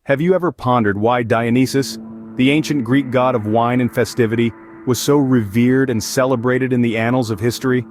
Have you ever pondered why Dionysus, the ancient Greek god of wine and festivity, was so revered and celebrated in the annals of history?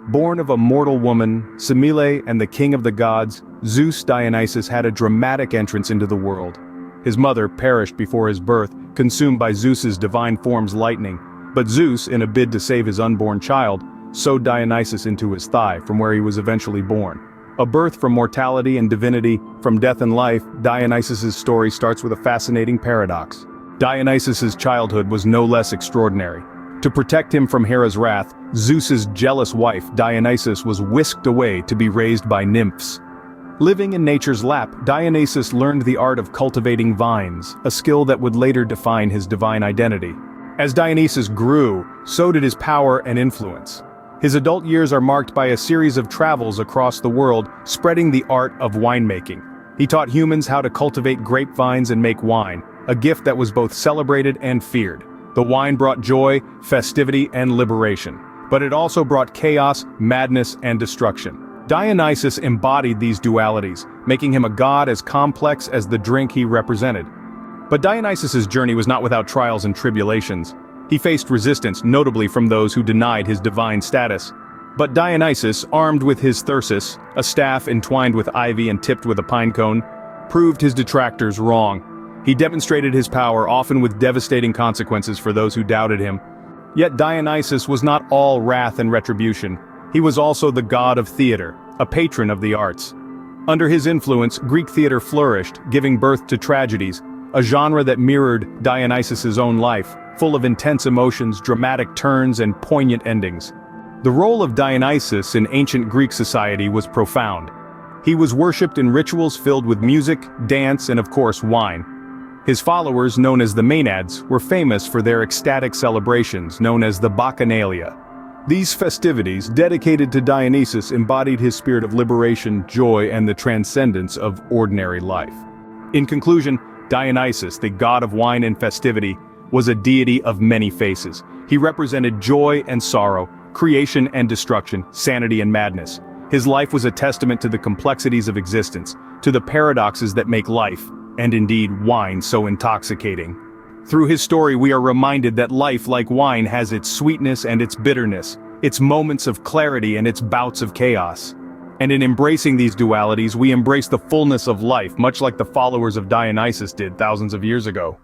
Born of a mortal woman, Semele and the king of the gods, Zeus Dionysus had a dramatic entrance into the world. His mother perished before his birth, consumed by Zeus's divine form's lightning, but Zeus, in a bid to save his unborn child, sewed Dionysus into his thigh, from where he was eventually born. A birth from mortality and divinity, from death and life, Dionysus's story starts with a fascinating paradox. Dionysus's childhood was no less extraordinary. To protect him from Hera's wrath, Zeus's jealous wife, Dionysus, was whisked away to be raised by nymphs. Living in nature's lap, Dionysus learned the art of cultivating vines, a skill that would later define his divine identity. As Dionysus grew, so did his power and influence. His adult years are marked by a series of travels across the world, spreading the art of winemaking. He taught humans how to cultivate grapevines and make wine, a gift that was both celebrated and feared. The wine brought joy, festivity, and liberation, but it also brought chaos, madness, and destruction. Dionysus embodied these dualities, making him a god as complex as the drink he represented. But Dionysus's journey was not without trials and tribulations. He faced resistance, notably from those who denied his divine status. But Dionysus, armed with his thyrsus, a staff entwined with ivy and tipped with a pine cone, proved his detractors wrong. He demonstrated his power, often with devastating consequences for those who doubted him. Yet Dionysus was not all wrath and retribution. He was also the god of theater, a patron of the arts. Under his influence, Greek theater flourished, giving birth to tragedies, a genre that mirrored Dionysus's own life, full of intense emotions, dramatic turns, and poignant endings. The role of Dionysus in ancient Greek society was profound. He was worshipped in rituals filled with music, dance, and of course wine. His followers, known as the Maenads, were famous for their ecstatic celebrations, known as the Bacchanalia. These festivities, dedicated to Dionysus, embodied his spirit of liberation, joy, and the transcendence of ordinary life. In conclusion, Dionysus, the god of wine and festivity, was a deity of many faces. He represented joy and sorrow, creation and destruction, sanity and madness. His life was a testament to the complexities of existence, to the paradoxes that make life, and indeed wine, so intoxicating. Through his story we are reminded that life, like wine, has its sweetness and its bitterness, its moments of clarity and its bouts of chaos. And in embracing these dualities we embrace the fullness of life, much like the followers of Dionysus did thousands of years ago.